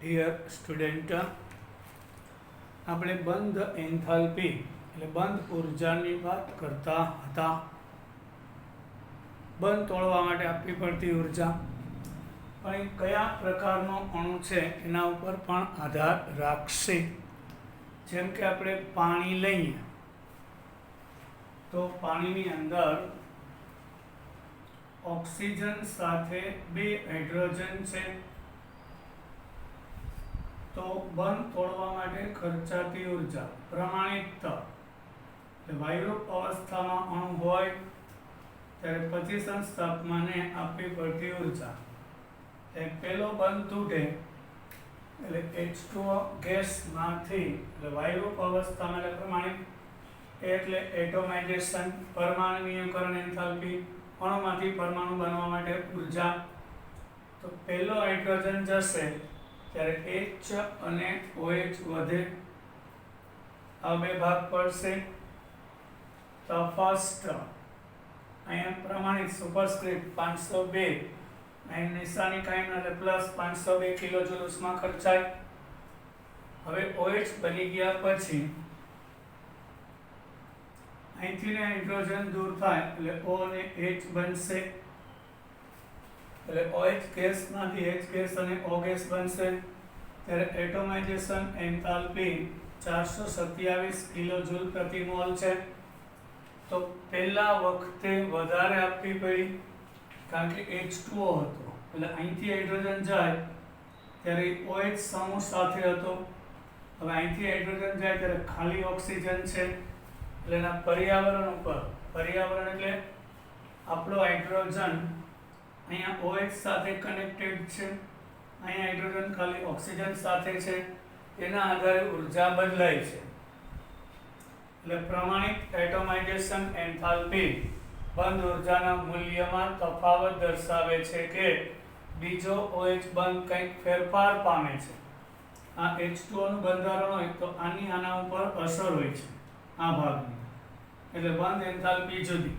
Dear student, આપણે બંધ enthalpy એટલે બંધ ઉર્જાની વાત કરતા હતા. બંધ તોડવા માટે આપવી પડતી ઉર્જા પણ એ કયા પ્રકારનો અણુ છે એના ઉપર પણ આધાર રાખશે. જેમ કે આપણે પાણી લઈએ તો પાણીની અંદર ઓક્સિજન સાથે 2 હાઇડ્રોજન છે. તો બંધ તોડવા માટે ખર્ચાતી ઉર્જા પ્રમાણિત વાયુરૂપ અવસ્થામાં અણુ હોય ત્યારે 25 તાપમાને આપવી પડતી ઉર્જા. પહેલો બંધ તૂટે એટલે H2O ગેસમાંથી એટલે વાયુરૂપ અવસ્થામાં એટલે પ્રમાણિત એટલે એટોમાઇઝેશન પરમાણુીયકરણ એન્થાલ્પી અણુમાંથી પરમાણુ બનવા માટે ઉર્જા. તો પહેલો હાઇડ્રોજન જશે ત્યારે H અને OH વધે, આ બે ભાગ પડશે. તો ફર્સ્ટ અહીંયા પ્રમાણિત સુપરસ્ક્રિપ્ટ 502 અહીં નિશાની કાંઈ ન એટલે પ્લસ 502 કિલોજૂલ ઉષ્મા ખર્ચાય. હવે OH બની ગયા પછી અહીંથી હાઇડ્રોજન દૂર થાય એટલે O અને H બનશે એટલે OH ગેસમાંથી H ગેસ અને O ગેસ બનશે. ત્યારે એટોમાઇઝેશન એન્થાલ્પી 427 કિલોજૂલ પ્રતિ મોલ છે. તો પહેલા વખતે વધારે આપવી પડી કારણ કે H2O હતો એટલે અહીંથી હાઇડ્રોજન જાય ત્યારે OH સમૂહ સાથે હતો. હવે અહીંથી હાઇડ્રોજન જાય ત્યારે ખાલી ઓક્સિજન છે એટલે એના પર્યાવરણ ઉપર, પર્યાવરણ એટલે આપણો હાઇડ્રોજન અહીંયા OH સાથે કનેક્ટેડ છે, અહીંયા હાઇડ્રોજન ખાલી ઓક્સિજન સાથે છે, એના આધારે ઉર્જા બદલાય છે. એટલે પ્રમાણિત એટોમાઇઝેશન એન્થાલ્પી બંધ ઉર્જાના મૂલ્યમાં તફાવત દર્શાવે છે કે બીજો OH બંધ કંઈક ફેરફાર પામે છે. આ H2O નું બંધારણ હોય તો આની આના ઉપર અસર હોય છે, આ ભાગની, એટલે બંધ એન્થાલ્પી જુદી.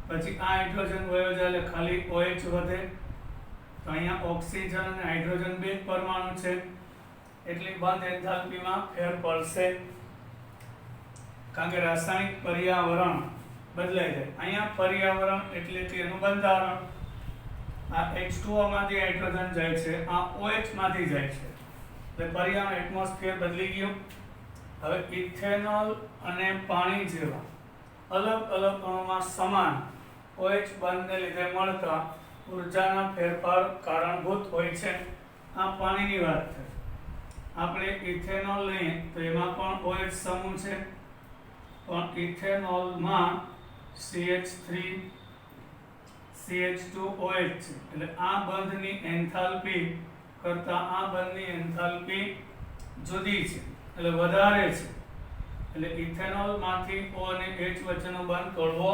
પછી આ હાઇડ્રોજન વયો જાય એટલે ખાલી OH વધે. તો અહીંયા ઓક્સિજન અને હાઇડ્રોજન બે પરમાણુ છે એટલે બંધ એન્થાલ્પીમાં ફેર પડશે કારણ કે રાસાયણિક પર્યાવરણ બદલાઈ જાય. અહીંયા પર્યાવરણ એટલે કે એનું બંધારણ. આ H2O માંથી હાઇડ્રોજન જાય છે, આ OH માંથી જાય છે એટલે પર્યાવરણ એટમોસ્ફિયર બદલી ગયું. હવે ઇથેનોલ અને પાણી જેવા અલગ અલગ અણુમાં સમાન OH બંધને લીધે મળતા ઉર્જાના ફેરફાર કારણભૂત હોય છે. આ પાણીની વાત છે. આપણે ઇથેનોલ લઈએ તો એમાં પણ OH સમૂહ છે પણ ઇથેનોલમાં CH3 CH2OH છે એટલે આ બંધની એન્થાલ્પી કરતા આ બંધની એન્થાલ્પી જુદી છે એટલે વધારે છે. એટલે ઇથેનોલમાંથી O અને H વચ્ચેનો બંધ તોડવો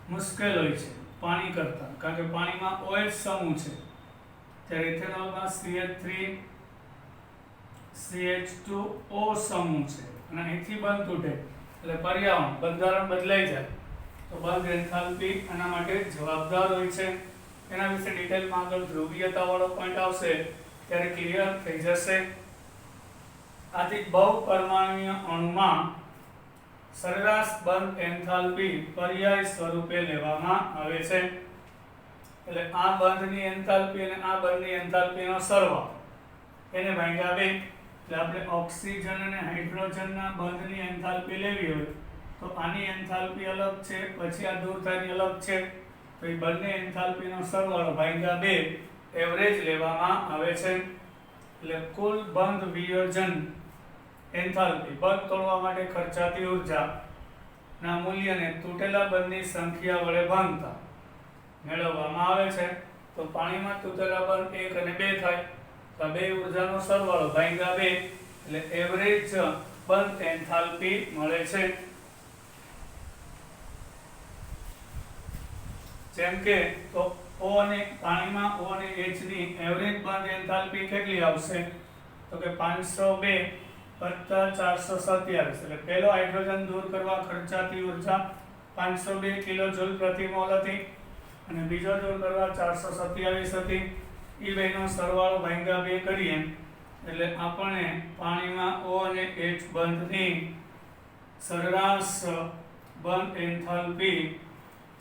મુશ્કેલ હોય છે પાણી કરતાં કારણ કે પાણીમાં OH સમૂહ છે ત્યારે ઇથેનોલમાં CH3 CH2O સમૂહ છે અને અહીંથી બંધ તૂટે એટલે પર્યાવરણ બંધારણ બદલાઈ જાય તો બંધ એન્થાલ્પી આના માટે જવાબદાર હોય છે. એના વિશે ડિટેલમાં આગળ ધ્રુવીયતાવાળો પોઈન્ટ આવશે ત્યારે ક્લિયર થઈ જશે. આથી બહુપરમાણુય અણુમાં સરેરાશ બંધ એન્થાલ્પી પર્યાય સ્વરૂપે લેવામાં આવે છે. એટલે આ બંધની એન્થાલ્પી અને આ બંધની એન્થાલ્પીનો સરવાળો એને ભાગ્યા 2 એટલે આપણે ઓક્સિજન અને હાઇડ્રોજનના બંધની એન્થાલ્પી લેવી હોય તો આની એન્થાલ્પી અલગ છે, પછી આ દૂર થાયની અલગ છે, તો એ બંને એન્થાલ્પીનો સરવાળો ભાગ્યા 2 એવરેજ લેવામાં આવે છે. એટલે કુલ બંધ વિયોજન એન્થાલ્પી બંધ તોડવા માટે ખર્ચાતી ઉર્જા ના મૂલ્યને તૂટેલા બંધની સંખ્યા વડે ભાંગતા મેળવવામાં આવે છે. તો પાણીમાં તૂટેલા બંધ 1 અને 2 થાય તો બે ઉર્જાનો સરવાળો ભાગ્યા 2 એટલે એવરેજ બંધ એન્થાલ્પી મળે છે. જેમ કે તો O અને પાણીમાં O અને H ની એવરેજ બંધ એન્થાલ્પી કેટલી આવશે તો કે 502 વત્તા 427 એટલે પહેલો હાઇડ્રોજન દૂર કરવા ખર્ચાતી ઉર્જા 502 કિલોજૂલ પ્રતિ મોલ હતી અને બીજો દૂર કરવા 427 હતી એ બેનો સરવાળો ભાગ્યા 2 કરીએ એટલે આપણને પાણીમાં O અને H બંધની સરેરાશ બંધ એન્થાલ્પી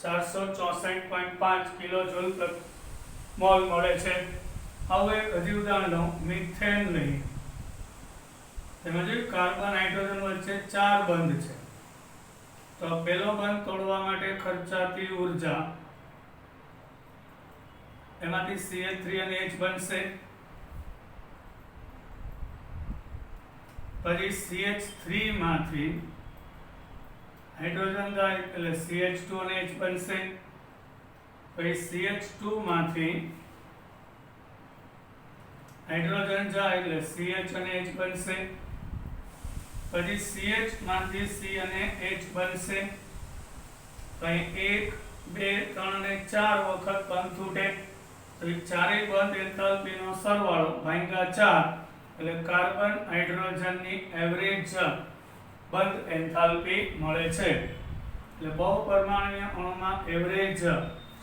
464.5 કિલોજૂલ પ્રતિ મોલ મળે છે. હવે હજી ઉદાહરણ લઉં, મિથેન લઈએ. તેમાં જે કાર્બન હાઇડ્રોજન વચ્ચે 4 બંધ છે, તો પહેલો બંધ તોડવા માટે ખર્ચાતી ઉર્જા એમાંથી CH3 અને H બનશે, પછી CH3 માંથી હાઇડ્રોજન જાય એટલે CH2 અને H બનશે, પછી CH2 માંથી હાઇડ્રોજન જાય એટલે CH અને H બનશે, પછી CH માંથી C અને H બનશે, પછી 1 2 3 અને 4 વખત બંધ તૂટે તો એ ચારેય બંધ એન્થાલ્પીનો સરવાળો ભાગ્યા 4 એટલે કાર્બન હાઇડ્રોજનની એવરેજ બંધ એન્થાલ્પી મળે છે. એટલે બહુપરમાણુય અણુમાં એવરેજ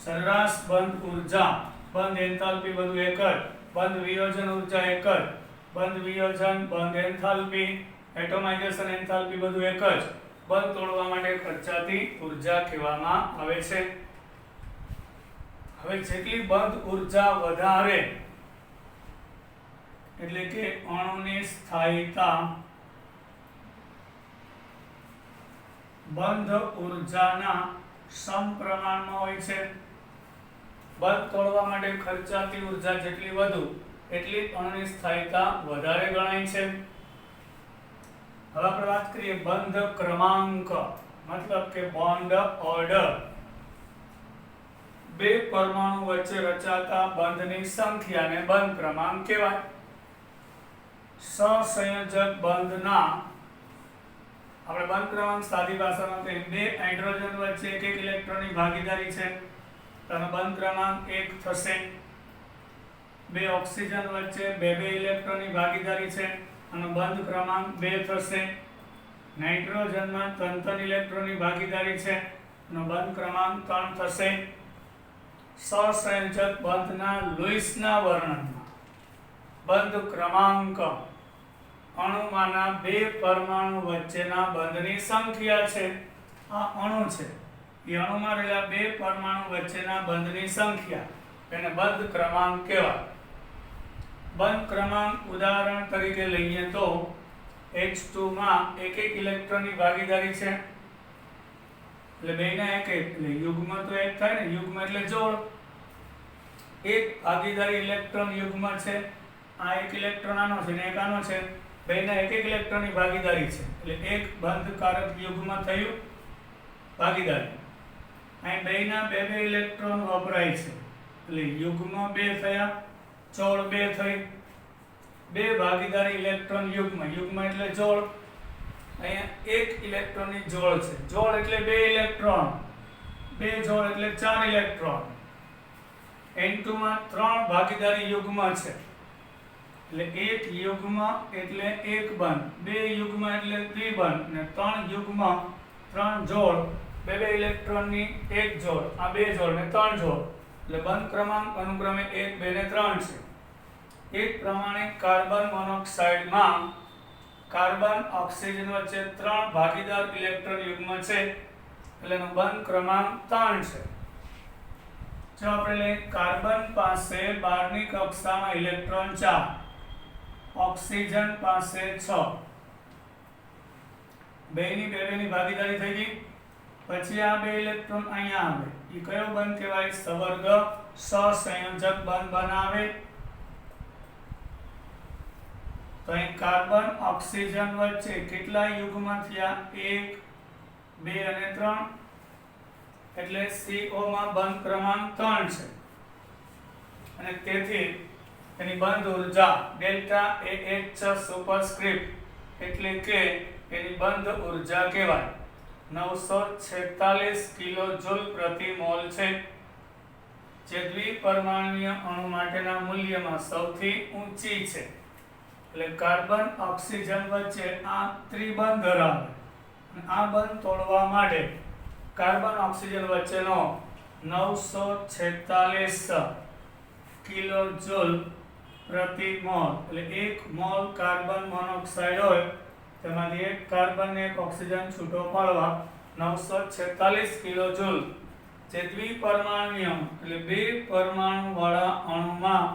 સરેરાશ બંધ ઉર્જા, બંધ એન્થાલ્પી બધું એક જ, બંધ વિયોજન ઉર્જા એક જ, બંધ વિયોજન, બંધ એન્થાલ્પી, એટોમાઇઝેશન એન્થાલ્પી બધું એક જ, બંધ તોડવા માટે ખર્ચાતી ઉર્જા કહેવામાં આવે છે. હવે જેટલી બંધ ઉર્જા વધારે એટલે કે અણુની સ્થાયીતા બંધ ઉર્જાના સમપ્રમાણમાં હોય છે. બંધ તોડવા માટે ખર્ચાતી ઉર્જા જેટલી વધુ એટલી અણુની સ્થાયીતા વધારે ગણાય છે. હવે આપણે વાત કરીએ બંધ ક્રમાંક, મતલબ કે બોન્ડ ઓર્ડર. બે પરમાણુ વચ્ચે રચાતા બંધની સંખ્યાને બંધ ક્રમાંક કહેવાય. સહસંયોજક બંધના આપણે બંધ ક્રમાંક સાદી ભાષામાં કહીએ, બે હાઇડ્રોજન વચ્ચે એક ઇલેક્ટ્રોનની ભાગીદારી છે તો બંધ ક્રમાંક 1 થશે. બે ઓક્સિજન વચ્ચે બે ઇલેક્ટ્રોનની ભાગીદારી છે અને બંધ ક્રમાંક 2 થશે. નાઇટ્રોજનમાં 3 ઇલેક્ટ્રોનની ભાગીદારી છે અને બંધ ક્રમાંક 3 થશે. સહસંયોજક બંધના લુઈસના વર્ણનમાં બંધ ક્રમાંક અણુમાંના બે પરમાણુ વચ્ચેના બંધની સંખ્યા છે. આ અણુ છે, એ અણુમાં રહેલા બે પરમાણુ વચ્ચેના બંધની સંખ્યા, એને બંધ ક્રમાંક કહેવાય. બંધ ક્રમાંક ઉદાહરણ તરીકે લઈએ તો H2 માં એક ઇલેક્ટ્રોનની ભાગીદારી છે એટલે બેના એક એટલે યુગ્મ તો એક થાય ને, યુગ્મ એટલે જોડ. એક ભાગીદારી ઇલેક્ટ્રોન યુગ્મ છે, આ એક ઇલેક્ટ્રોન આનો છે ને એક આનો છે, બેના એક ઇલેક્ટ્રોનની ભાગીદારી છે એટલે એક બંધકારક યુગ્મ થયું ભાગીદારી. અહીં બેના બે ઇલેક્ટ્રોન વપરાય છે એટલે યુગ્મ 2 થયા, જોડ 2 થઈ. બે ભાગીદારી ઇલેક્ટ્રોન યુગ્મ, યુગ્મ એટલે જોડ. અહીંયા એક ઇલેક્ટ્રોનની જોડ છે, જોડ એટલે બે ઇલેક્ટ્રોન, બે જોડ એટલે 4 ઇલેક્ટ્રોન. N2 માં 3 ભાગીદારી યુગ્મ છે એટલે એક યુગ્મ એટલે એક બંધ, બે યુગ્મ એટલે દ્વિબંધ ને 3 યુગ્મ 3 જોડ, બે ઇલેક્ટ્રોનની એક જોડ, આ બે જોડ ને 3 જોડ એટલે બંધ ક્રમાંક અનુક્રમે 1 2 ને 3 છે. એ જ પ્રમાણે કાર્બન મોનોક્સાઇડમાં કાર્બન ઓક્સિજન વચ્ચે 3 ભાગીદાર ઇલેક્ટ્રોન યુગ્મ છે એટલે એનો બંધ ક્રમાંક 3 છે. જો આપણે કાર્બન પાસે 12ની કક્ષામાં ઇલેક્ટ્રોન 4, ઓક્સિજન પાસે 6, બેની ભાગીદારી થઈ ગઈ. પછી આ બે ઇલેક્ટ્રોન અહીંયા આવે, એ કયો બંધ કહેવાય? સવર્ગ સહસંયોજક બંધ બનાવે. તો અહીં કાર્બન ઓક્સિજન વચ્ચે કેટલા યુગ્મ થયા? 1 2 અને 3 એટલે CO માં બંધ ક્રમાંક 3 છે અને તેથી એની બંધ ઉર્જા ડેલ્ટા AH સુપરસ્ક્રિપ્ટ એટલે કે એની બંધ ઉર્જા કહેવાય 946 કિલોજૂલ પ્રતિ મોલ છે, જે દ્વિપરમાણુય અણુ માટેના મૂલ્યમાં સૌથી ઊંચી છે. એટલે કાર્બન ઓક્સિજન વચ્ચે આ ત્રિબંધ ધરાવે અને આ બંધ તોડવા માટે કાર્બન ઓક્સિજન વચ્ચેનો 946 કિલોજૂલ પ્રતિ મોલ, એટલે 1 મોલ કાર્બન મોનોક્સાઇડ હોય તેમાંથી 1 કાર્બન ને 1 ઓક્સિજન છૂટો પાડવા 946 કિલોજૂલ, જે દ્વિપરમાણુય એટલે 2 પરમાણુ વાળા અણુમાં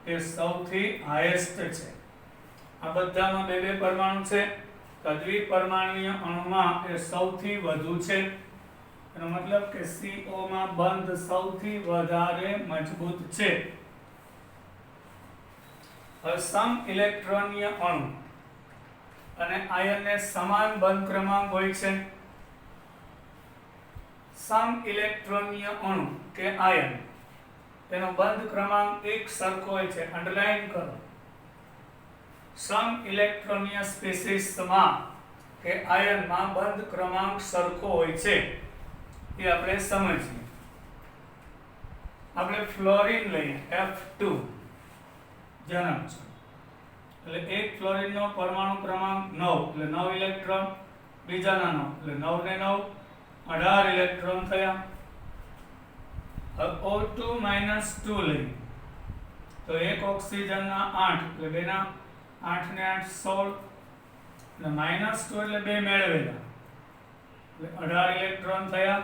એ સૌથી હાઈએસ્ટ છે. આ બધામાં 2 પરમાણુ છે, તો દ્વિપરમાણુય અણુમાં એ સૌથી વધુ છે. એનો મતલબ કે CO માં બંધ સૌથી વધારે મજબૂત છે. હવે સમ ઇલેક્ટ્રોનીય અણુ અને આયનને સમાન બંધ ક્રમાંક હોય છે. સમ ઇલેક્ટ્રોનીય અણુ કે આયન તેનો બંધ ક્રમાંક એક સરખો હોય છે. અંડરલાઈન કરો. સમ ઇલેક્ટ્રોનીય સ્પીસીસમાં કે આયનમાં બંધ ક્રમાંક સરખો હોય છે, એ આપણે સમજીએ. આપણે ફ્લોરિન લઈએ, F2 જનમ છે, એટલે એક ફ્લોરિનનો પરમાણુ ક્રમાંક 9 એટલે 9 ઇલેક્ટ્રોન, બીજાના 9 એટલે 9 ને 9 18 ઇલેક્ટ્રોન થયા. હવે O2 - 2 લઈએ તો એક ઓક્સિજનના 8 એટલે બેના 8 ને 8 16 અને -2 એટલે બે મેળવેલા એટલે 18 ઇલેક્ટ્રોન થયા.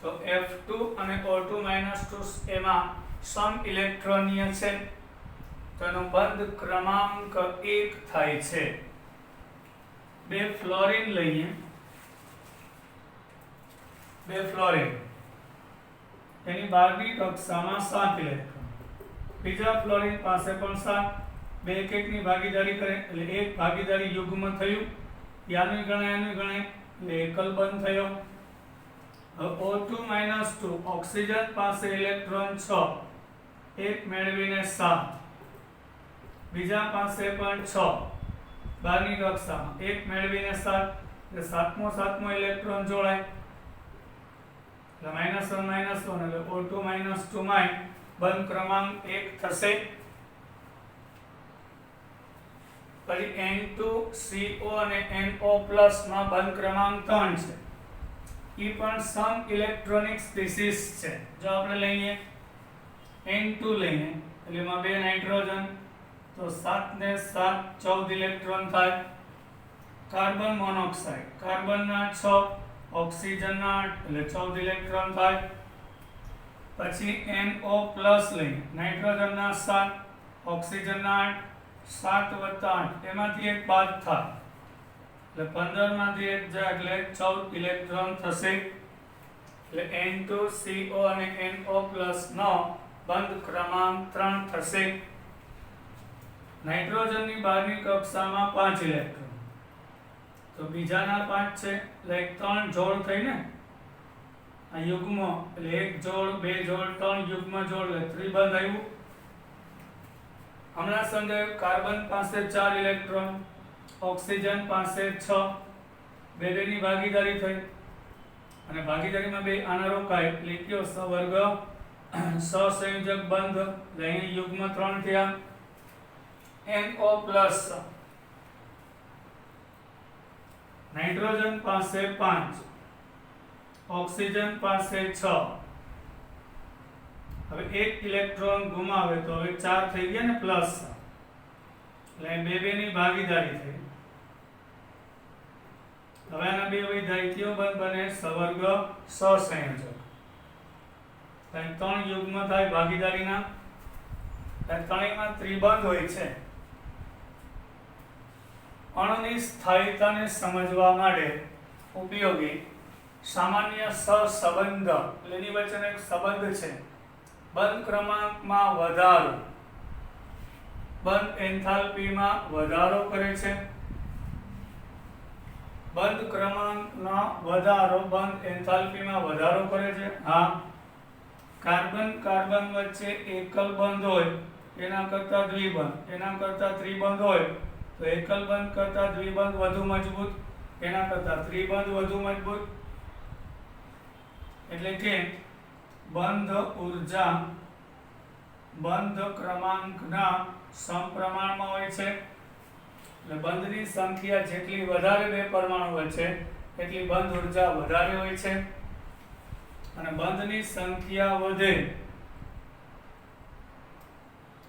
તો F2 અને O2 - 2 એમાં સમ ઇલેક્ટ્રોનીય છે, તો એનો બંધ ક્રમાંક 1 થાય છે. બે ફ્લોરિન લઈએ, બે ફ્લોરિન એની બારમી કક્ષામાં 7 ઇલેક્ટ્રોન, બીજા ફ્લોરિન પાસે પણ 7, બે એક એકની ભાગીદારી કરે એટલે એક ભાગીદારી યુગ્મ થયું. યાનું ગણાય એટલે એકલ બંધ થયો. O2 - 2 ઓક્સિજન પાસે ઇલેક્ટ્રોન 6, એક મેળવીને 7, બીજા પાસે પણ 6 12ની કક્ષામાં, એક મેળવીને 7 એટલે સાતમો ઇલેક્ટ્રોન જોડાય એટલે -1 એટલે O2 - 2 માં બંધ ક્રમાંક 1 થશે. પછી N2CO અને NO+ માં બંધ ક્રમાંક 3 છે, એ પણ સમ ઇલેક્ટ્રોનિક સ્પીસીસ છે. જો આપણે લઈએ N2 લઈએ એટલે એમાં 2 નાઇટ્રોજન, તો 7 ને 7 14 ઇલેક્ટ્રોન થાય. કાર્બન મોનોક્સાઇડ, કાર્બનના 6 ઓક્સિજનના 8 એટલે 14 ઇલેક્ટ્રોન થાય. પછી NO+ લઈએ, નાઇટ્રોજનના 7 ઓક્સિજનના 8 7 + 8 એમાંથી એક બાદ થાય એટલે 15 માંથી એક જાય એટલે 14 ઇલેક્ટ્રોન થશે. એટલે N2CO અને NO+ નો બંધ ક્રમાંક 3 થશે. નાઇટ્રોજનની 12મી કક્ષામાં 5 ઇલેક્ટ્રોન, તો બીજાના 5 છે એટલે 3 જોડ થઈને આ યુગ્મ એટલે 1 જોડ 2 જોડ 3 યુગ્મ જોડ એટલે ત્રિબંધ આવ્યું. હમણાં સમજાયું, કાર્બન પાસે 4 ઇલેક્ટ્રોન, ઓક્સિજન પાસે 6, બેની ભાગીદારી થઈ અને ભાગીદારીમાં બે આના રોકાય એટલે કયો સવર્ગ સહસંયોજક બંધ એટલે અહીં યુગ્મ 3 થયા. NO+, નાઇટ્રોજન પાસે 5, ઓક્સિજન પાસે 6, હવે એક ઇલેક્ટ્રોન ગુમાવે તો હવે 4 થઈ ગયા ને પ્લસ, એટલે બેની ભાગીદારી થઈ. હવે આના બે વિધાયકીઓ બને સવર્ગ સહસંયોજક. ત્યાં 3 યુગ્મ થાય ભાગીદારીના, ત્રણેયમાં ત્રિબંધ હોય છે. અણુની સ્થાયીતાને સમજવા માટે ઉપયોગી સામાન્ય સહસંબંધ, એની વચ્ચેનો એક સંબંધ છે. બંધ ક્રમાંકમાં વધારો બંધ એન્થાલ્પીમાં વધારો કરે છે. બંધ ક્રમાંકનો વધારો બંધ એન્થાલ્પીમાં વધારો કરે છે. હા, કાર્બન કાર્બન વચ્ચે એકલ બંધ હોય એના કરતા દ્વિબંધ, એના કરતા ત્રિબંધ હોય તો એકલ બંધ કરતા દ્વિબંધ વધુ મજબૂત, એના કરતા ત્રિબંધ વધુ મજબૂત. એટલે કે બંધ ઊર્જા બંધ ક્રમાંકના સમપ્રમાણમાં હોય છે. એટલે બંધની સંખ્યા જેટલી વધારે બે પરમાણુ વચ્ચે એટલી બંધ ઊર્જા વધારે હોય છે, અને બંધની સંખ્યા વધે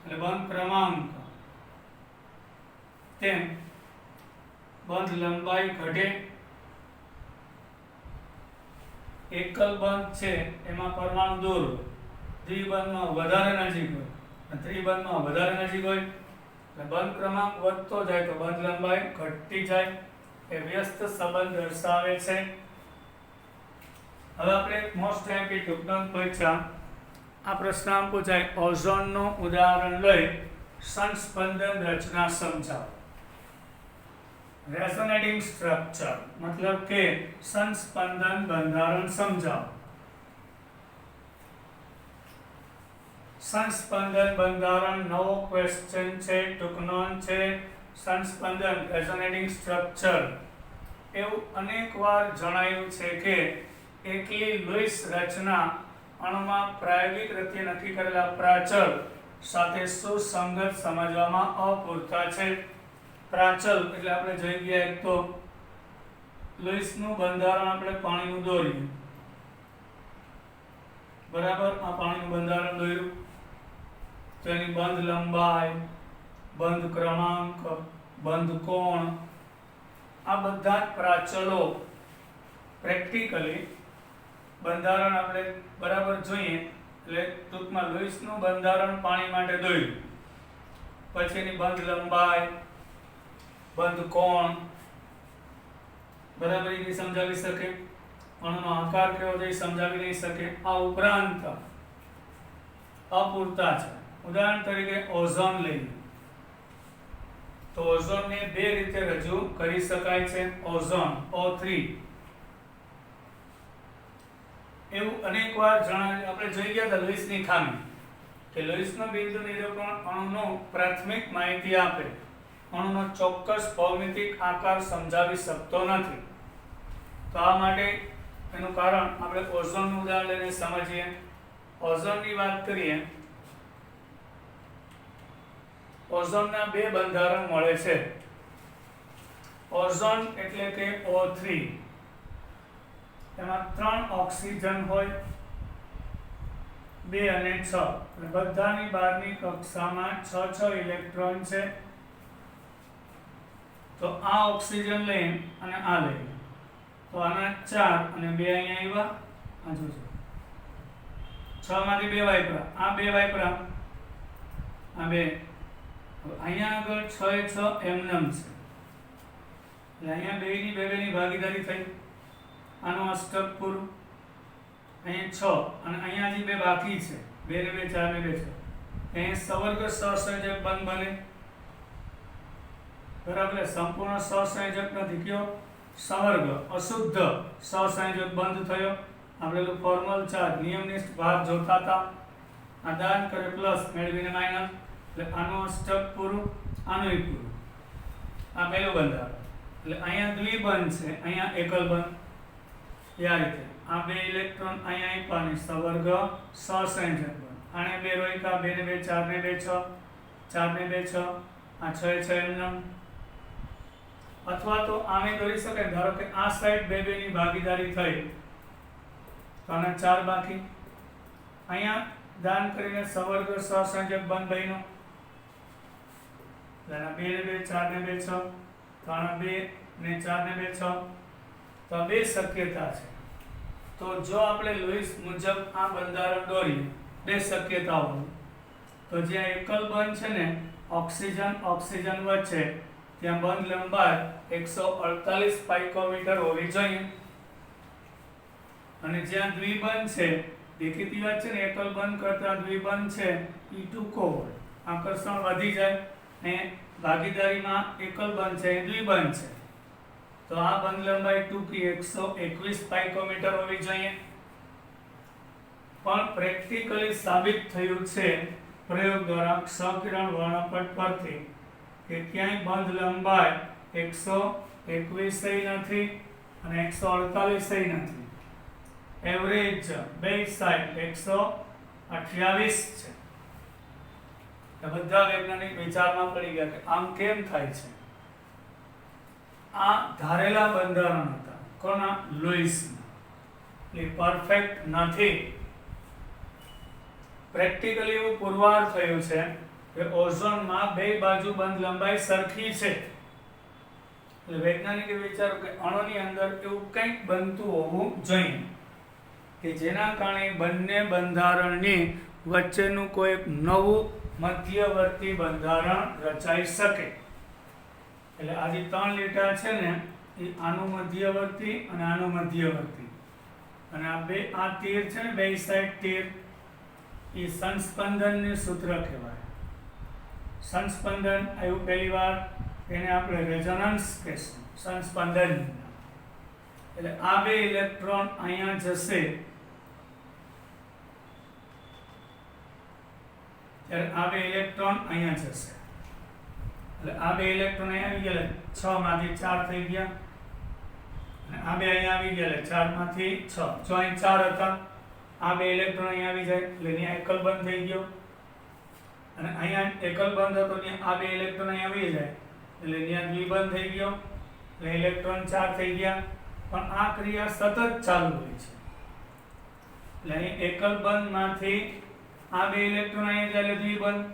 એટલે બંધ ક્રમાંક તેમ બંધ લંબાઈ ઘટે. એકલ બંધ છે એમાં પરમાણુ દૂર હોય, દ્વિબંધમાં વધારે નજીક હોય અને ત્રિબંધમાં વધારે નજીક હોય. એટલે બંધ ક્રમાંક વધતો જાય તો બંધ લંબાઈ ઘટતી જાય. એ વ્યસ્ત સંબંધ દર્શાવે છે. હવે આપણે મોસ્ટ એમ્પિટ્યુડ ટૂંક પરીક્ષા આ પ્રશ્ન પૂછાય, ઓઝોનનું ઉદાહરણ લઈ સંસ્પંદન રચના સમજાવો. રેઝોનેટિંગ સ્ટ્રક્ચર મતલબ કે સંસ્પંદન બંધારણ સમજાવો. સંસ્પંદન બંધારણ નવો ક્વેશ્ચન છે, ટૂંક નોંધ છે. સંસ્પંદન રેઝોનેટિંગ સ્ટ્રક્ચર એવું અનેક વાર જણાયું છે કે એકલી લુઈસ રચના અણુમાં પ્રાયોગિક રીતે નક્કી કરેલા પ્રાચલ સાથે સુસંગત સમજવામાં અપૂરતા છે. પ્રાચલ એટલે આપણે જોઈ ગયા એક તો લુઈસનું બંધારણ આપણે પાણીનું દોર્યું, બરાબર. આ પાણીનું બંધારણ દોર્યું તો એની બંધ લંબાઈ, બંધ ક્રમાંક, બંધ કોણ, આ બધા જ પ્રાચલો પ્રેક્ટિકલી બંધારણ આપણે બરાબર જોઈએ. એટલે ટૂંકમાં લુઈસનું બંધારણ પાણી માટે દોર્યું, પછી એની બંધ લંબાઈ, બંધ કોણ બરાબર એ સમજાવી શકે, અણુનો આકાર કેવો છે સમજાવી નહીં શકે. આ ઉપરાંત અપૂરતા છે. ઉદાહરણ તરીકે ઓઝોન લઈએ તો ઓઝોનને બે રીતે રજૂ કરી શકાય છે. ઓઝોન O3 એવું અનેક વાર જણાવ્યું. આપણે જોઈ ગયા હતા લુઈસની ખામી કે લુઈસનો બિંદુ નિરૂપણ અણુનો પ્રાથમિક માહિતી આપે, અણુનો ચોક્કસ ભૌમિતિક આકાર સમજાવી શકતો નથી. તો આ માટે એનું કારણ આપણે ઓઝોનનું ઉદાહરણ લઈને સમજીએ. ઓઝોનની વાત કરીએ, ઓઝોનના બે બંધારણ મળે છે. ઓઝોન એટલે કે O3 એમાં 3 ઓક્સિજન હોય, 2 અને 6 એટલે બધાની બહારની કક્ષામાં 6 ઇલેક્ટ્રોન છે. તો આ ઓક્સિજન લઈને અને આ લઈને તો આના 4 અને 2 અહીંયા આવ્યા. આ જોજો 6 માંથી 2 વાપરા, આ 2 વાપરા, આ 2. અહીંયા આગળ 6 એ 6 એમનેમ છે એટલે અહીંયા બેની ની ભાગીદારી થઈ. આનું અષ્ટક પૂરું. અહીંયા 6 અને અહીંયા હજી 2 બાકી છે, 2 ને 2 4 ને 2 6. અહીંયા સવર્ગ સહસંયોજક બંધ બને, બરાબર. સંપૂર્ણ સહસંયોજક નથી, કયો સવર્ગ અશુદ્ધ સહસંયોજક બંધ થયો. આપણે ફોર્મલ ચાર્જ નિયમનિષ્ઠ ભાર જોતા હતા. આ દાન કરે પ્લસ મેળવીને માઇનસ એટલે આનું અષ્ટક પૂરું, આનું પૂરું. આ પહેલું બંધારણ. એટલે અહીંયા દ્વિબંધ છે, અહીંયા એકલ બંધ. આ રીતે આ 2 ઇલેક્ટ્રોન અહીંયા આપ્યાની સવર્ગ સહસંયોજક બંધ. આને 2 રોયકા, 2 ને 2 4 ને 2 6, 4 ને 2 6, આ 6 એ 6 એમનેમ. અથવા તો આને કરી શકાય, ધારો કે આ સાઈડ 2 ની ભાગીદારી થઈ તો આના 4 બાકી. અહીંયા દાન કરીને સવર્ગ સહસંયોજક બંધ બન્યો. આના 2 ને 2 4 ને 2 6, તો આના 2 ને 4 ને 2 6. તો 2 શક્યતા છે. તો જો આપણે લુઈસ મુજબ આ બંધારણ દોરીએ, 2 શક્યતાઓ, તો જ્યાં એકલ બંધ છે ને ઓક્સિજન ઓક્સિજન વચ્ચે, ત્યાં બંધ લંબાઈ 148 પાઇકોમીટર હોવી જોઈએ. અને જ્યાં દ્વિબંધ છે, દેખીતી વાત છે ને, એકલ બંધ કરતા દ્વિબંધ છે એ ટૂંકો હોય, આકર્ષણ વધી જાય. અને ભાગીદારીમાં એકલ બંધ છે એ દ્વિબંધ છે, તો આ બંધ લંબાઈ ટૂંકી 121 પાઇકોમીટર હોવી જોઈએ. પણ પ્રેક્ટિકલી સાબિત થયું છે પ્રયોગ દ્વારા ક્ષકિરણ વર્ણપટ પરથી કે ક્યાંય બંધ લંબાઈ 121 નથી અને 148 નથી. એવરેજ બે સાઈડ 128 છે. બધા વૈજ્ઞાનિક વિચારમાં પડી ગયા કે આમ કેમ થાય છે. આ ધારેલા બંધારણ હતા કોના? લુઈસના. એ પરફેક્ટ નથી. પ્રેક્ટિકલી એવું પુરવાર થયું છે કે ઓઝોનમાં બે બાજુ બંધ લંબાઈ સરખી છે, એટલે વૈજ્ઞાનિકે વિચાર્યું કે અણુની અંદર એવું કંઈક બનતું હોવું જોઈએ કે જેના કારણે બંને બંધારણની વચ્ચેનું કોઈ નવું મધ્યવર્તી બંધારણ રચાઈ શકે. એટલે આ જે 3 લીટા છે ને એ આનું મધ્યવર્તી અને આનું મધ્યવર્તી, અને આ તીર છે ને બે સાઈડ તીર, એ સંસ્પંદનનું સૂત્ર કહેવાય. સંસ્પંદન આવ્યું પહેલી વાર, એને આપણે રેઝોનન્સ કહેશું, સંસ્પંદન. એટલે આ બે ઇલેક્ટ્રોન અહીંયા જશે ત્યારે આ બે ઇલેક્ટ્રોન અહીંયા જશે, એટલે આ બે ઇલેક્ટ્રોન અહીંયા આવી ગયા, 6 માંથી 4 થઈ ગયા, અને આ બે અહીંયા આવી ગયા, 4 માંથી 6. જો અહીં 4 હતા, આ બે ઇલેક્ટ્રોન અહીંયા આવી જાય એટલે અહીંયા એકલ બંધ થઈ ગયો, અને અહીંયા એકલ બંધ હતો ત્યાં આ બે ઇલેક્ટ્રોન અહીંયા આવી જાય એટલે અહીંયા દ્વિબંધ થઈ ગયો, એટલે ઇલેક્ટ્રોન 4 થઈ ગયા. પણ આ ક્રિયા સતત ચાલુ હોય છે, એટલે અહીં એકલ બંધમાંથી આ બે ઇલેક્ટ્રોન અહીંયા જાય એટલે દ્વિબંધ,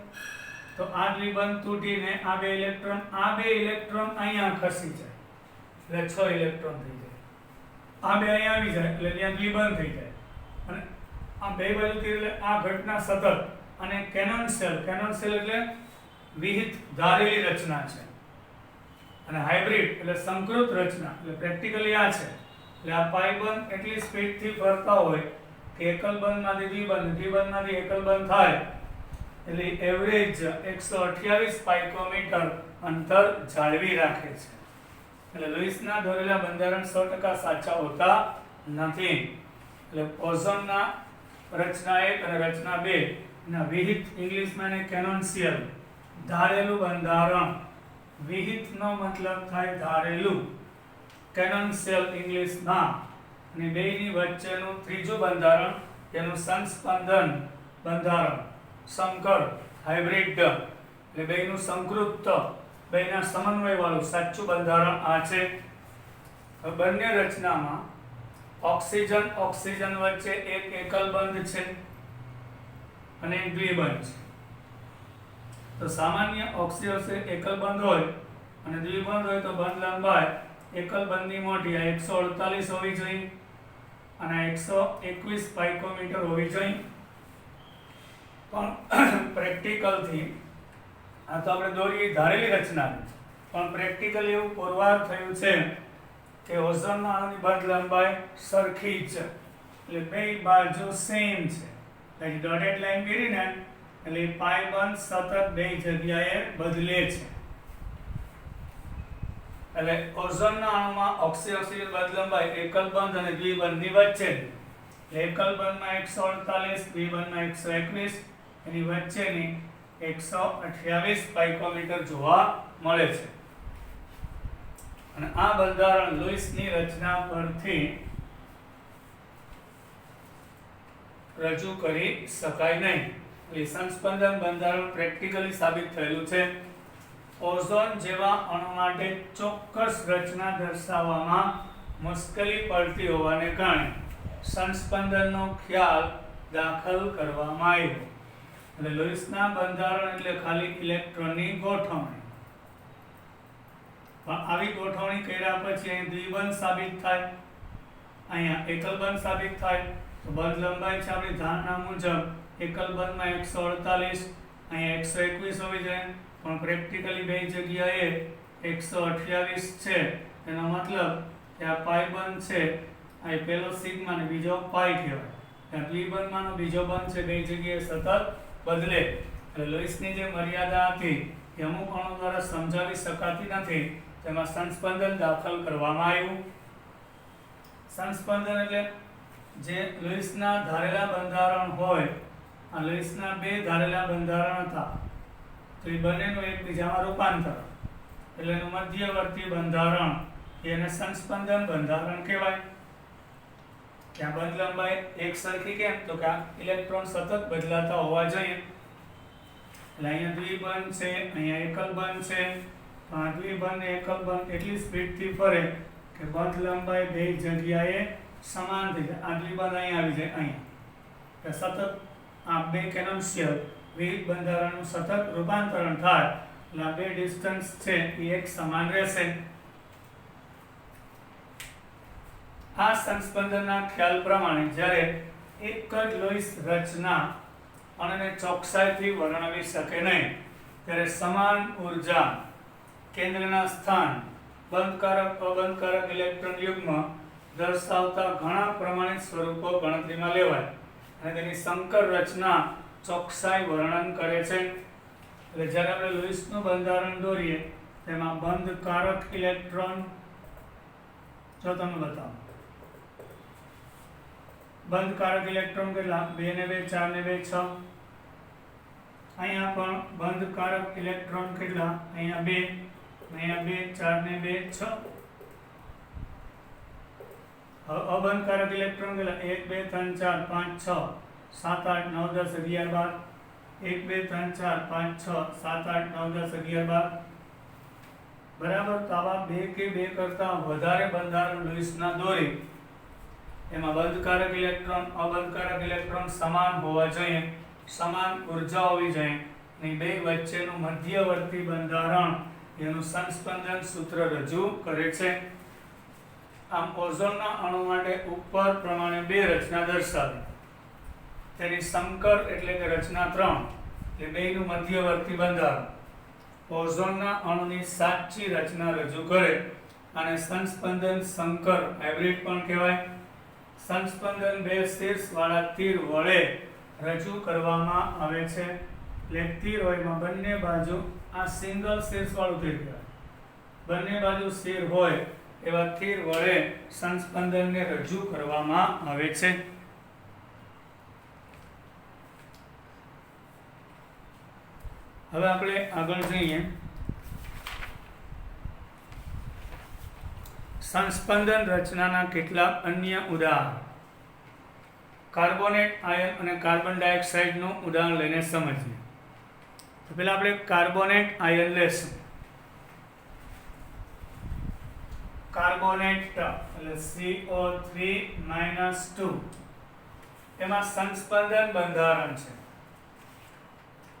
તો આ દ્વિબંધ તૂટીને આ બે ઇલેક્ટ્રોન અહીંયા ખસી જાય એટલે 6 ઇલેક્ટ્રોન થઈ જાય. આ બે અહીંયા આવી જાય એટલે ત્યાં દ્વિબંધ થઈ જાય, અને આ બે બાજુથી એટલે આ ઘટના સતત. અને કેનોન સેલ એટલે વિહિત ધારેલી રચના છે, અને હાઇબ્રિડ એટલે સંકૃત રચના, એટલે પ્રેક્ટિકલી આ છે. એટલે આ પાઈ બંધ એટલી સ્પીડથી ફરતા હોય કે એકલ બંધમાંથી દ્વિબંધ, દ્વિબંધમાંથી એકલ બંધ થાય એટલે એવરેજ 128 પાઇકોમીટર અંતર જાળવી રાખે છે. એટલે લુઈસના દોરેલા બંધારણ 100% સાચા હોતા નથી. એટલે ઓઝોનના રચના 1 અને રચના 2 ના વિહિત, ઇંગ્લિશમાં એને કેનોન્સિયલ, ધારેલું બંધારણ. વિહિતનો મતલબ થાય ધારેલું, કેનોન્સિયલ ઇંગ્લિશમાં, અને બેયની વચ્ચેનું ત્રીજું બંધારણ એનું સંસ્પંદન બંધારણ, સંકર, હાઇબ્રિડ, એટલે બેયનું સંકૃત, બેયના સમન્વય વાળું સાચું બંધારણ આ છે. બંને રચનામાં ઓક્સિજન વચ્ચે એક એકલ બંધ છે અને એક દ્વિબંધ છે. તો સામાન્ય ઓક્સિજન એકલ બંધ હોય અને દ્વિબંધ હોય તો બંધ લંબાઈ એકલ બંધની મોટી 148 હોવી જોઈએ અને 121 પાઇકોમીટર હોવી જોઈએ. પણ પ્રેક્ટિકલથી આ તો આપણે દોરી ધારેલી રચના, પણ પ્રેક્ટિકલી એવું પુરવાર થયું છે કે ઓઝોનના અણુની બંધ લંબાઈ સરખી છે, એટલે બે બાજુ સેમ છે. એટલે ડોટેડ લાઈન કરીને એટલે પાઈ બંધ સતત બે જગ્યાએ બદલે છે. એટલે ઓઝોનના અણુમાં ઓક્સિજન બંધ લંબાઈ એકલ બંધ અને દ્વિબંધની વચ્ચે, એકલ બંધમાં 148, દ્વિબંધમાં 121, એની વચ્ચેની 128 પાઇકોમીટર જોવા મળે છે. અને આ બંધારણ લુઈસની રચના પરથી રજૂ કરી શકાય નહીં. સંસ્પંદન બંધારણ પ્રેક્ટિકલી સાબિત થયેલું છે. ઓઝોન જેવા અણુ માટે ચોક્કસ રચના દર્શાવવામાં મુશ્કેલી પડતી હોવાને કારણે સંસ્પંદનનો ખ્યાલ દાખલ કરવામાં આવ્યો. એટલે લુઈસના બંધારણ એટલે ખાલી ઇલેક્ટ્રોનની ગોઠવણી, પણ આવી ગોઠવણી કર્યા પછી અહીં દ્વિબંધ સાબિત થાય, અહીંયા એકલ બંધ સાબિત થાય. તો બંધ લંબાઈ છે આપણી ધારણા મુજબ એકલ બંધમાં 148, અહીંયા 121 હોવી જોઈએ, પણ પ્રેક્ટિકલી બે જગ્યાએ 128 છે. એનો મતલબ કે આ પાઈ બંધ છે, આ પહેલો સિગ્મા ને બીજો પાઈ કહેવાય. ત્યાં દ્વિબંધમાંનો બીજો બંધ છે, બે જગ્યાએ સતત બદલે. એટલે લુઈસની જે મર્યાદા હતી એ અમુક અણુ દ્વારા સમજાવી શકાતી નથી, તેમાં સંસ્પંદન દાખલ કરવામાં આવ્યું. સંસ્પંદન એટલે જે લુઈસના ધારેલા બંધારણ હોય, આ લુઈસના બે ધારેલા બંધારણ હતા, તો એ બંનેનું એકબીજામાં રૂપાંતર, એટલે એનું મધ્યવર્તી બંધારણ, એને સંસ્પંદન બંધારણ કહેવાય. ત્યાં બંધ લંબાઈ એક સરખી કેમ? તો કે આ ઇલેક્ટ્રોન સતત બદલાતા હોવા જોઈએ. એટલે અહીંયા દ્વિબંધ છે, અહીંયા એકલ બંધ છે, આ દ્વિબંધ ને એકલ બંધ એટલી સ્પીડથી ફરે કે બંધ લંબાઈ બે જગ્યાએ સમાન થઈ જાય. આ દ્વિબંધ અહીંયા આવી જાય, અહીંયા સતત આ બે કેનોન્સિયલ વિવિધ બંધારણનું સતત રૂપાંતરણ થાય એટલે આ બે ડિસ્ટન્સ છે એ એક સમાન રહેશે. આ સંસ્પંદનના ખ્યાલ પ્રમાણે જ્યારે એક જ લોહીસ રચના અણુને ચોકસાઈથી વર્ણવી શકે નહીં ત્યારે સમાન ઉર્જા કેન્દ્રના સ્થાન બંધકારક અબંધકારક ઇલેક્ટ્રોન યુગ્મ દર્શાવતા ઘણા પ્રમાણિત સ્વરૂપો ગણતરીમાં લેવાય અને તેની સંકર રચના ચોકસાઈ વર્ણન કરે છે. એટલે જ્યારે આપણે લુઈસનું બંધારણ દોરીએ તેમાં બંધકારક ઇલેક્ટ્રોન જો તમે બતાવો બંધકારક ઇલેક્ટ્રોન કેટલા 2 ને 2 4 ને 2 6. અહીંયા પણ બંધકારક ઇલેક્ટ્રોન કેટલા અહીંયા 2 અહીંયા 2 4 ને 2 6. અબંધકારક ઇલેક્ટ્રોન કેટલા 1 2 3 4 5 6 7 8 9 10 11 12. 1 2 3 4 5 6 7 8 9 10 11 12 બરાબર. તો આવા 2 કે 2 કરતા વધારે બંધારણ લુઈસના દોરી એમાં બંધકારક ઇલેક્ટ્રોન અબંધકારક ઇલેક્ટ્રોન સમાન હોવા જોઈએ, સમાન ઉર્જા હોવી જોઈએ અને બે વચ્ચેનું મધ્યવર્તી બંધારણ એનું સંસ્પંદન સૂત્ર રજૂ કરે છે. આમ ઓઝોનના અણુ માટે ઉપર પ્રમાણે બે રચના દર્શાવી તેની સંકર એટલે કે રચના 3 એટલે બેનું મધ્યવર્તી બંધારણ ઓઝોનના અણુની સાચી રચના રજૂ કરે અને સંસ્પંદન સંકર હાઇબ્રિડ પણ કહેવાય. સંસ્પંદન બે શીર્ષવાળા તીર વડે રજૂ કરવામાં આવે છે. એટલે તીર હોય એમાં બંને બાજુ આ સિંગલ શીર્ષવાળું તીર કહેવાય. બંને બાજુ શીર હોય એવા તીર વડે સંસ્પંદનને રજૂ કરવામાં આવે છે. હવે આપણે આગળ જઈએ. સંસ્પંદન રચનાના કેટલાક અન્ય ઉદાહરણ કાર્બોનેટ આયન અને કાર્બન ડાયોક્સાઇડનું ઉદાહરણ લઈને સમજીએ. તો પહેલા આપણે કાર્બોનેટ આયન લેશું. કાર્બોનેટ એટલે CO3-2 એમાં સંસ્પંદન બંધારણ છે.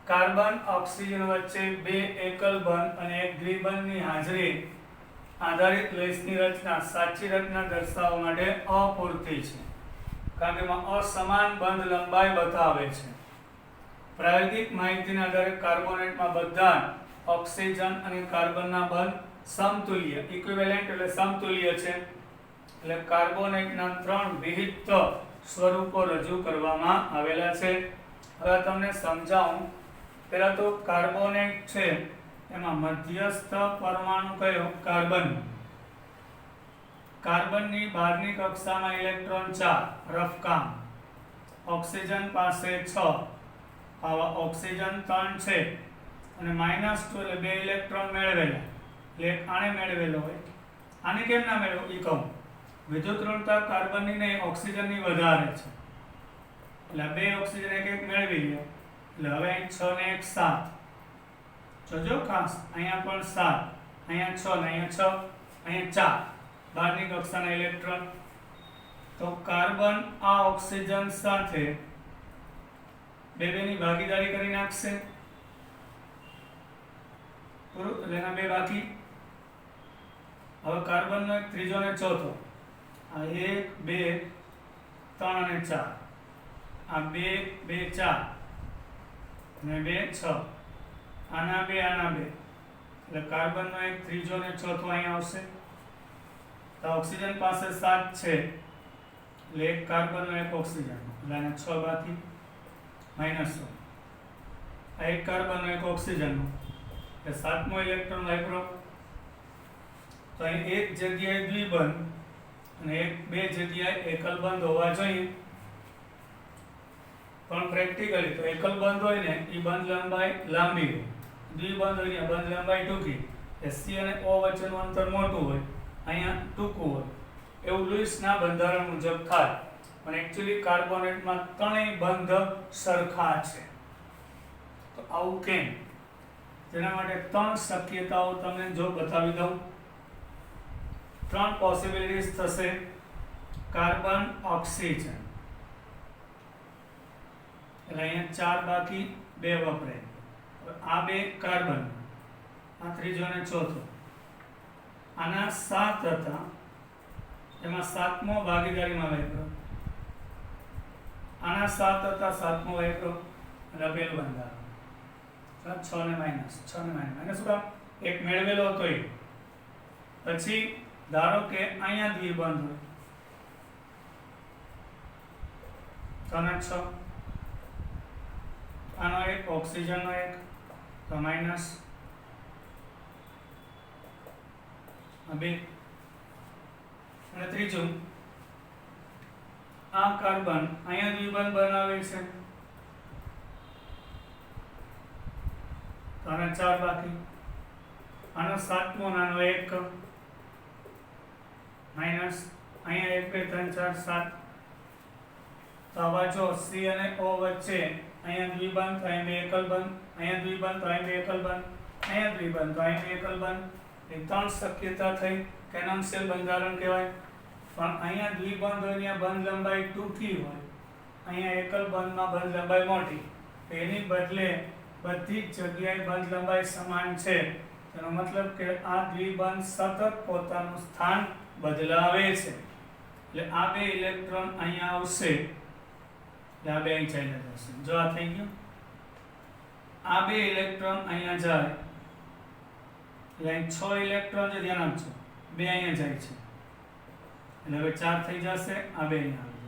કાર્બન ઓક્સિજન વચ્ચે બે એકલ બંધ અને એક દ્વિબંધની હાજરી આધારિત લુઈસની રચના સાચી રચના દર્શાવવા માટે અપૂરતી છે, કારણ કે એમાં અસમાન બંધ લંબાઈ બતાવે છે. પ્રાયોગિક માહિતીના આધારે કાર્બોનેટમાં બધા ઓક્સિજન અને કાર્બનના બંધ સમતુલ્ય ઇક્વિવેલેન્ટ એટલે સમતુલ્ય છે. એટલે કાર્બોનેટના 3 વિહિત સ્વરૂપો રજૂ કરવામાં આવેલા છે. હવે તમને સમજાવું. પહેલા તો કાર્બોનેટ છે એમાં મધ્યસ્થ પરમાણુ કયો કાર્બન. કાર્બનની બહારની કક્ષામાં ઇલેક્ટ્રોન 4 રફ કામ. ઓક્સિજન પાસે 6 આવા ઓક્સિજન 3 છે અને -2 એટલે 2 ઇલેક્ટ્રોન મેળવેલા એટલે આને મેળવેલો હોય. આને કેમ ના મેળવ્યો એ કહું. વિદ્યુત ઋણતા કાર્બનની નહીં ઓક્સિજનની વધારે છે એટલે 2 ઓક્સિજન એક એક મેળવી લ્યો. એટલે હવે 6 ને 1 7. જોજો ખાસ અહીંયા પણ 7 અહીંયા 6 ને અહીંયા 6 અહીંયા 4 બહારની કક્ષાના ઇલેક્ટ્રોન. તો કાર્બન આ ઓક્સિજન સાથે બેની ભાગીદારી કરી નાખશે. પૂરું. એટલે એના 2 બાકી. હવે કાર્બનનો એક ત્રીજો ને ચોથો આ 1 2 3 અને 4 આ 2 2 4 ને 2 6 આના 2 આના 2 એટલે કાર્બનનો એક ત્રીજો ને ચોથો અહીંયા આવશે. તો ઓક્સિજન પાસે 7 છે એટલે એક કાર્બનનો એક ઓક્સિજન એટલે આને 6 બાકી -1. આ એક કાર્બનનો એક ઓક્સિજનનો એટલે 7મો ઇલેક્ટ્રોન વાપરો. તો અહીં એક જગ્યાએ દ્વિબંધ અને બે જગ્યાએ એકલ બંધ હોવા જોઈએ. પણ પ્રેક્ટિકલી તો એકલ બંધ હોય ને એ બંધ લંબાઈ લાંબી હોય, દ્વિબંધ હોય ને બંધ લંબાઈ ટૂંકી. સી અને ઓ વચ્ચેનું અંતર મોટું હોય, અહીંયા ટૂંકું હોય. એવું લુઈસના બંધારણ મુજબ થાય. પણ એકચ્યુઅલી કાર્બોનેટમાં ત્રણેય બંધ સરખા છે. તો આવું કેમ? તેના માટે 3 શક્યતાઓ તમને જો બતાવી દઉં. 3 પોસિબિલિટીઝ થશે. કાર્બન ઓક્સિજન એટલે અહીંયા 4 બાકી 2 વપરાય. આ 2 કાર્બન, આ ત્રીજો અને ચોથો. આના 7 હતા, એમાં 7મો ભાગીદારીમાં વાપરો. આના 7 હતા, 7મો વાપરો એટલે પેલું બંધારણ. 6 ને માઇનસ, 6 ને માઇનસ શું કામ? એક મેળવેલો હતો એ. પછી ધારો કે અહીંયા દ્વિબંધ હોય, 3 ને 6. આનો એક ઓક્સિજનનો એક તો માઇનસ 2. અને ત્રીજું આ કાર્બન અહીંયા દ્વિબંધ બનાવે છે, તો આના 4 બાકી. આનો 7મો નાનો 1 માઇનસ અહીંયા 1 2 3 4 7. તો આવા જો C અને O વચ્ચે અહીંયા દ્વિબંધ તો અહીંયા એકલ બંધ, અહીંયા દ્વિબંધ તો અહીંયા એકલ બંધ, અહીંયા દ્વિબંધ તો અહીંયા એકલ બંધ. એ 3 શક્યતા થઈ. કેનોન્સિયલ બંધારણ કહેવાય. પણ અહીંયા દ્વિબંધ હોય ત્યાં બંધ લંબાઈ ટૂંકી હોય, અહીંયા એકલ બંધમાં બંધ લંબાઈ મોટી. એની બદલે બધી જ જગ્યાએ બંધ લંબાઈ સમાન છે. તેનો મતલબ કે આ દ્વિબંધ સતત પોતાનું સ્થાન બદલાવે છે. એટલે આ 2 ઇલેક્ટ્રોન અહીંયા આવશે, એટલે આ 2 અહીં ચાલ્યા જશે. જો આ થઈ ગયું. આ 2 ઇલેક્ટ્રોન અહીંયા જાય એટલે અહીં 6 ઇલેક્ટ્રોન છે, ધ્યાન આપજો. 2 અહીંયા જાય છે એટલે હવે 4 થઈ જશે. આ 2 અહીંયા આવી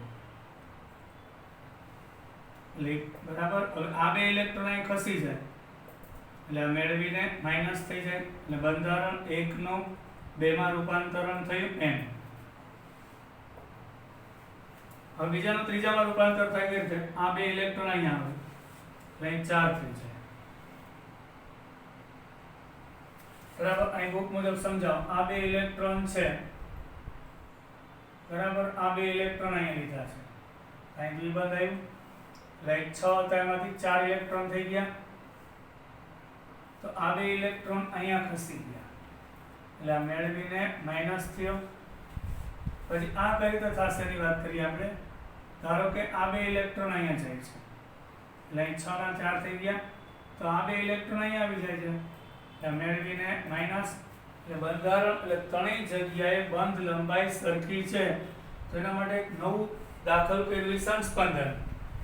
જાય એટલે બરાબર. હવે આ 2 ઇલેક્ટ્રોન અહીં ખસી જાય એટલે આ મેળવીને માઇનસ થઈ જાય એટલે બંધારણ 1 નું 2 માં રૂપાંતરણ થયું એમ. હવે બીજાનું ત્રીજામાં રૂપાંતર થાય કે રીતે આ 2 ઇલેક્ટ્રોન અહીંયા આવે એટલે અહીં 4 થઈ જાય. બરાબર. અહીં બુક મુજબ સમજાવો. આ 2 ઇલેક્ટ્રોન છે બરાબર. આ 2 ઇલેક્ટ્રોન અહીંયા લીધા છે, અહીં દ્વિબંધ આવ્યું એટલે 6 હતા એમાંથી 4 ઇલેક્ટ્રોન થઈ ગયા. તો આ 2 ઇલેક્ટ્રોન અહીંયા ખસી ગયા એટલે આ મેળવીને માઇનસ થયો. પછી આ કઈ રીતે થશે એની વાત કરીએ આપણે. ધારો કે આ 2 ઇલેક્ટ્રોન અહીંયા જાય છે એટલે અહીં 6 ના 4 થઈ ગયા. તો આ 2 ઇલેક્ટ્રોન અહીંયા આવી જાય છે એટલે મેળવીને માઇનસ. એટલે બંધારણ એટલે ત્રણેય જગ્યાએ બંધ લંબાઈ સરખી છે. તો એના માટે એક નવું દાખલ કર્યું સંસ્પંદન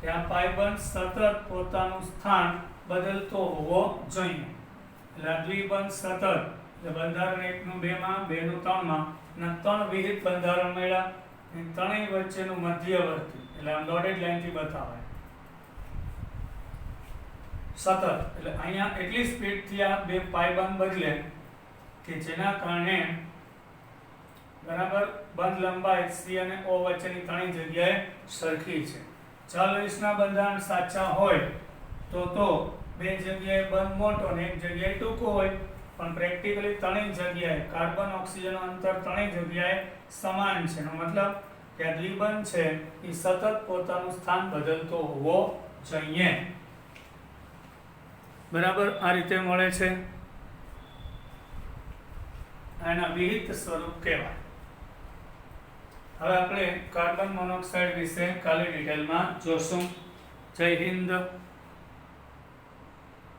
કે આ પાઇબંધ સતત પોતાનું સ્થાન બદલતો હોવો જોઈએ. એટલે આ દ્વિબંધ સતત એટલે બંધારણ 1 નું 2 માં, 2 નું 3 માં અને 3 વિહિત બંધારણ મળ્યા. ત્રણેય વચ્ચેનું મધ્યવર્તી એટલે આમ ડોટેડ લાઈનથી બતાવાય સતત. એટલે અહીંયા એટલી સ્પીડથી આ 2 પાઇબંધ બદલે કે જેના કારણે બરાબર બંધ લંબાઈ C અને O વચ્ચેની ત્રણેય જગ્યાએ સરખી છે. ચલ વિશના બંધારણ સાચા હોય તો 2 જગ્યાએ બંધ મોટો અને 1 જગ્યાએ ટૂંકો હોય. પણ પ્રેક્ટિકલી ત્રણેય જગ્યાએ કાર્બન ઓક્સિજનનું અંતર ત્રણેય જગ્યાએ સમાન છે. એનો મતલબ કે આ દ્વિબંધ છે એ સતત પોતાનું સ્થાન બદલતો હોવો જોઈએ. બરાબર. આ રીતે મળે છે. આના વિહિત સ્વરૂપ કહેવાય. હવે આપણે કાર્બન મોનોક્સાઇડ વિશે કાલે ડિટેલમાં જોશું. જય હિન્દ.